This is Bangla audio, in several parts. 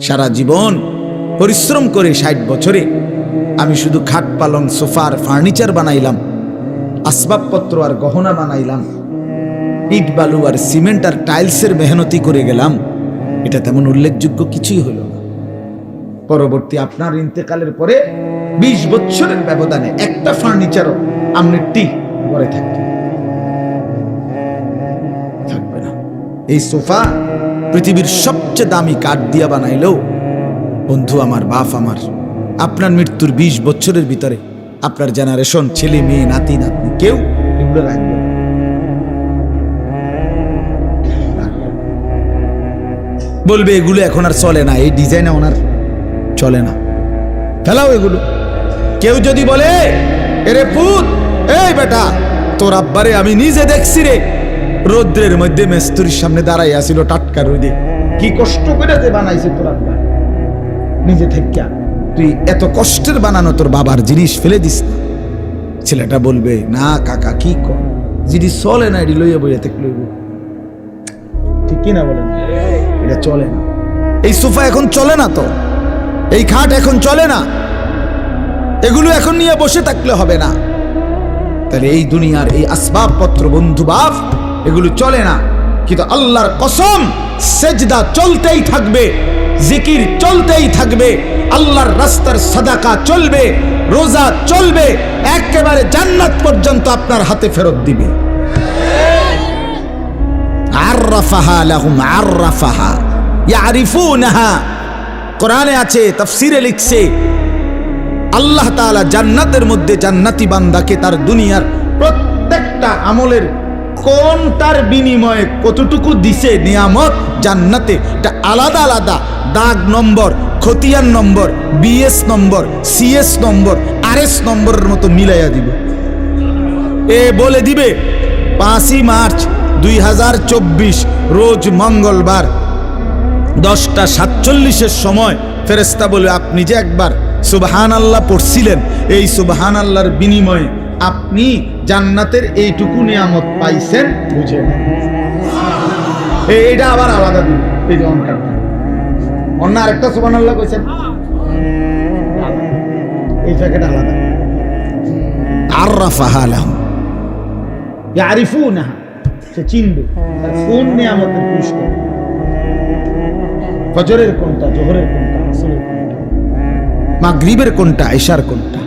সারা জীবন পরিশ্রম করে 60 বছরে আমি শুধু খাট পালং সোফার ফার্নিচার বানাইলাম, আসবাবপত্র আর গহনা বানাইলাম, ইট বালু আর সিমেন্ট আর টাইলসের মেহনতি করে গেলাম, এটা তেমন উল্লেখযোগ্য কিছুই হলো না। পরবর্তী আপনার ইন্তেকালের পরে 20 বছরের ব্যবধানে একটা ফার্নিচারও আমনের টি পরে থাকবে না। এই সোফা পৃথিবীর সবচেয়ে দামি কাঠ দিয়া বানাইলেও বন্ধু আমার, বাপ আমার, আপনার মৃত্যুর 20 বছরের ভিতরে আপনার জেনারেশন, ছেলে মেয়ে, নাতি নাতনি কেউ এগুলো রাখবে না। বলবে এগুলো এখন আর চলে না, এই ডিজাইন ওনার চলে না, ফেলাও এগুলো। কেউ যদি বলে এরে পুত, এই বেটা, তোর আব্বারে আমি নিজে দেখছি রে, রৌদ্রের মধ্যে মেস্তুরির সামনে দাঁড়াই আসিল টাটকা রোদে, কি কষ্ট করে যে বানাইছে তোর আব্বা, নিজে থেকে তুই এত কষ্টের বানানো তোর বাবার জিনিস ফেলে দিস না। ছেলেটা বলবে না কাকা কি কর, জিনিস চলে না, এটি লইয়া বইয়া থেকে লইব, ঠিক কিনা বলেন? এটা চলে না, এই সোফা এখন চলে না, তো এই খাট এখন চলে না, এগুলো এখন নিয়ে বসে থাকলে হবে না। তাহলে এই দুনিয়ার এই আসবাবপত্র বন্ধু বাপ এগুলো চলে না, কিন্তু আল্লাহর কসম সেজদা চলতেই থাকবে, জিকির চলতেই থাকবে, আল্লাহর রাস্তার সাদাকা চলবে, রোজা চলবে, একেবারে জান্নাত পর্যন্ত আপনার হাতে ফেরত দিবে। আররাফাহা লাহুম আররাফাহা ইয়ারিফুনাহা, কোরআনে আছে, তাফসিরে লিখছে আল্লাহ তাআলা জান্নাতের মধ্যে জান্নাতি বান্দাকে তার দুনিয়ার প্রত্যেকটা আমলের কোনটার বিনিময়ে কতটুকু দিছে নিয়ামত জান্নাতে, এটা আলাদা আলাদা দাগ নম্বর, খতিয়ান নম্বর, বিএস নম্বর, সিএস নম্বর, আরএস নম্বরের মতো মিলাইয়া দিব। এ বলে দিবে 5ই মার্চ 2024 রোজ মঙ্গলবার 10টা 47-এর সময় ফেরেশতা বলে আপনি যে একবার সুবহানাল্লাহ পড়ছিলেন, এই সুবহানাল্লাহর বিনিময়ে আপনি জান্নাতের এইটুকু নিয়ামত পাইছেন, বুঝে নেন। এইটা আবার আলাদা দিন, এই যে অন্য আরেকটা সুবহানাল্লাহ কইছেন, এই প্যাকেট আলাদা। আররাফাহা লাহুম ইয়ারিফুনাহা, সে চিনবে তার কোন নিয়ামতের পুরস্কার, ফজরের কোনটা, জোহরের কোনটা, আসরের কোনটা, মাগরিবের কোনটা, ইশার কোনটা,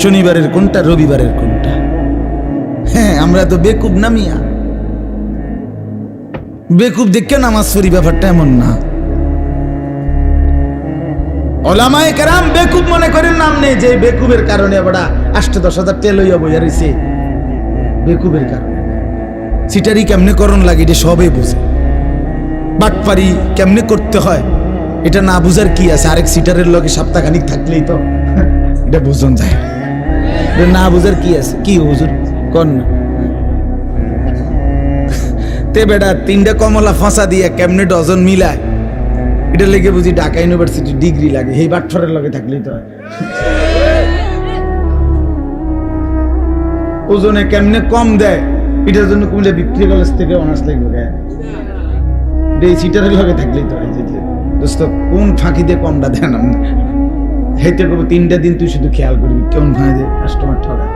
শনিবারের কোনটা, রবিবারের কোনটা। হ্যাঁ, আমরা তো বেকুব না মিয়া, বেকুব দেখে নামাজ পড়ি, ব্যাপারটা এমন না। ওলামায়ে কেরাম বেকুব মনে করেন নাম নেই, যে বেকুবের কারণে বড়া 8-10 তেল হইয়া বইয়া রইছে, বেকুবের কারণে। সিটারি কেমনে করণ লাগে এটা সবে বুঝে, বাটপারি কেমনে করতে হয় এটা না বুঝার কি আছে, আরেক সিটারের লগে সপ্তাহখানিক থাকলেই তো এটা বুঝন যায়, না বুঝার কি আছে, কি হুজুর কোন না তে বেটা 3টা কমলা ফাঁসা দিয়ে কেমনে ডজন মিলায়, এটা লেগে বুঝি ঢাকা ইউনিভার্সিটি ডিগ্রি লাগে, এই বাটফারের লগে থাকলেই তো হয়। ওজনে কেমনে কম দেয়, এটার জন্য কুমিল্লা বিক্রি কলেজ থেকে অনার্স লাগবে, এই সিটারের লগে থাকলেই তো হয়। দোস্ত কোন ফাঁকি দিয়ে কমটা দেন, হেঁটে করবো 3টা দিন তুই শুধু খেয়াল করবি কেমন ফাঁকি দিয়ে কাস্টমার ঠকায়,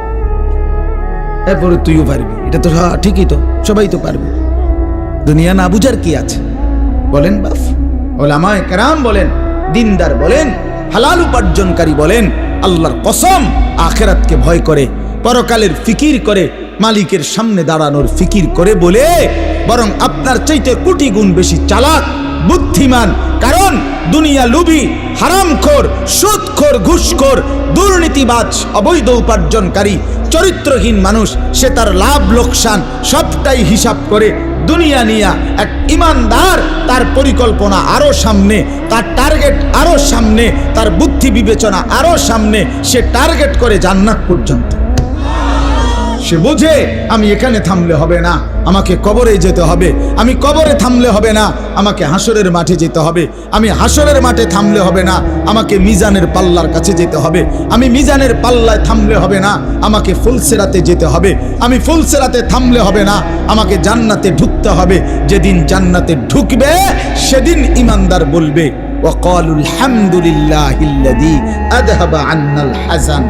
এরপরে তুইও পারবি, এটা তো ঠিকই, তো সবাই তো পারবে, দুনিয়া না বুঝার কি আছে বলেন বাপ? ওলামায়ে কেরাম বলেন, দিনদার বলেন, হালাল উপার্জনকারী বলেন, আল্লাহর কসম আখিরাতকে ভয় করে, পরকালের ফিকির করে, মালিকের সামনে দাঁড়ানোর ফিকির করে বলে বরং আপনার চাইতে কোটি গুণ বেশি চালাক, বুদ্ধিমান। কারণ দুনিয়া লুবি, হারামখোর, সুদখোর, ঘুষখোর, দুর্নীতিবাজ, অবৈধ উপার্জনকারী, চরিত্রহীন মানুষ, সে তার লাভ লোকসান সবটাই হিসাব করে দুনিয়া নিয়া। এক ইমানদার তার পরিকল্পনা আরো সামনে, তার টার্গেট আরো সামনে, তার বুদ্ধি বিবেচনা আরো সামনে, সে টার্গেট করে জান্নাত পর্যন্ত। সে বোঝে আমি এখানে থামলে হবে না, আমাকে কবরে যেতে হবে, আমি কবরে থামলে হবে না, আমাকে হাসরের মাঠে যেতে হবে, আমি হাসরের মাঠে থামলে হবে না, আমাকে মিজানের পাল্লার কাছে যেতে হবে, আমি মিজানের পাল্লায় থামলে হবে না, আমাকে ফুলসেরাতে যেতে হবে, আমি ফুলসেরাতে থামলে হবে না, আমাকে জান্নাতে ঢুকতে হবে। যেদিন জান্নাতে ঢুকবে সেদিন ইমানদার বলবে ওয়াকালুল হামদুলিল্লাহিল্লাযী আযহাবা আন্নাল হাযান।